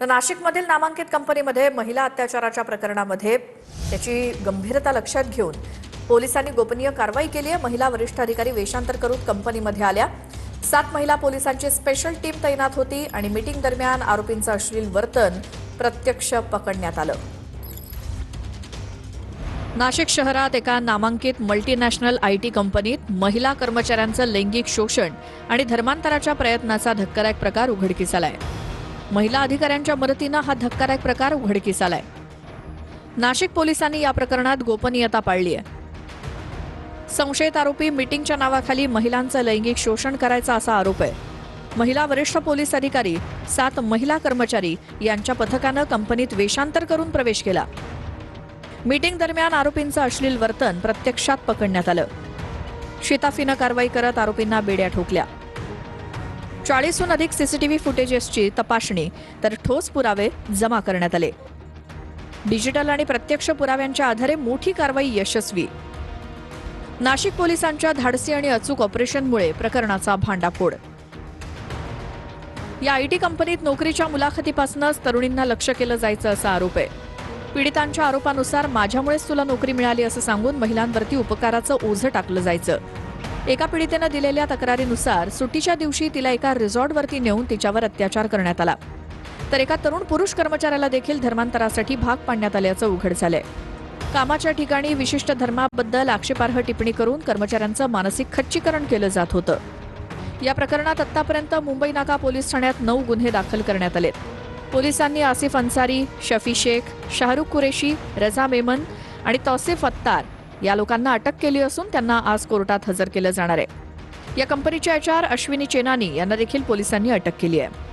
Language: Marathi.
तर नाशिकमधील नामांकित कंपनीमध्ये महिला अत्याचाराच्या प्रकरणामध्ये त्याची गंभीरता लक्षात घेऊन पोलिसांनी गोपनीय कारवाई केली आहे। महिला वरिष्ठ अधिकारी वेशांतर करून कंपनीमध्ये आल्या। 7 महिला पोलिसांची स्पेशल टीम तैनात होती आणि मीटिंग दरम्यान आरोपींचं अश्लील वर्तन प्रत्यक्ष पकडण्यात आलं। नाशिक शहरात एका नामांकित मल्टीनॅशनल आयटी कंपनीत महिला कर्मचाऱ्यांचं लैंगिक शोषण आणि धर्मांतराच्या प्रयत्नाचा धक्कादायक प्रकार उघडकीस आलाय। महिला अधिकाऱ्यांच्या मदतीनं हा धक्कादायक प्रकार उघडकीस आलाय। नाशिक पोलिसांनी या प्रकरणात गोपनीयता पाळली आहे। संशयित आरोपी मीटिंगच्या नावाखाली महिलांचं लैंगिक शोषण करायचा असा आरोप आहे। महिला वरिष्ठ पोलीस अधिकारी 7 महिला कर्मचारी यांच्या पथकानं कंपनीत वेशांतर करून प्रवेश केला। मीटिंग दरम्यान आरोपींचं अश्लील वर्तन प्रत्यक्षात पकडण्यात आलं। शिताफीनं कारवाई करत आरोपींना बेड्या ठोकल्या। 40हून अधिक सीसीटीव्ही फुटेजेसची तपासणी तर ठोस पुरावे जमा करण्यात आले। डिजिटल आणि प्रत्यक्ष पुराव्यांच्या आधारे मोठी कारवाई यशस्वी। नाशिक पोलिसांच्या धाडसी आणि अचूक ऑपरेशनमुळे प्रकरणाचा भांडाफोड। या आयटी कंपनीत नोकरीच्या मुलाखतीपासूनच तरुणींना लक्ष्य केलं जायचं असा आरोप आहे। पीडितांच्या आरोपानुसार माझ्यामुळेच तुला नोकरी मिळाली असं सांगून महिलांवरती उपकाराचं ओझं टाकलं जायचं। एका पीडितेनं दिलेल्या तक्रारीनुसार सुट्टीच्या दिवशी तिला एका रिसॉर्टवरती नेऊन तिच्यावर अत्याचार करण्यात आला। तर एका तरुण पुरुष कर्मचाऱ्याला देखील धर्मांतरासाठी भाग पाडण्यात आल्याचं उघड झालंय। कामाच्या ठिकाणी विशिष्ट धर्माबद्दल आक्षेपार्ह टिप्पणी करून कर्मचाऱ्यांचं मानसिक खच्चीकरण केलं जात होतं। या प्रकरणात आतापर्यंत मुंबई नाका पोलीस ठाण्यात 9 गुन्हे दाखल करण्यात आलेत। पोलिसांनी आसिफ अन्सारी, शफी शेख, शाहरुख कुरेशी, रजा मेमन आणि तौसिफ अत्तार या लोकांना अटक केली असून त्यांना आज कोर्टात हजर केलं जाणार आहे। या कंपनीच्या HR अश्विनी चेनानी यांना देखील पोलिसांनी अटक केली आहे।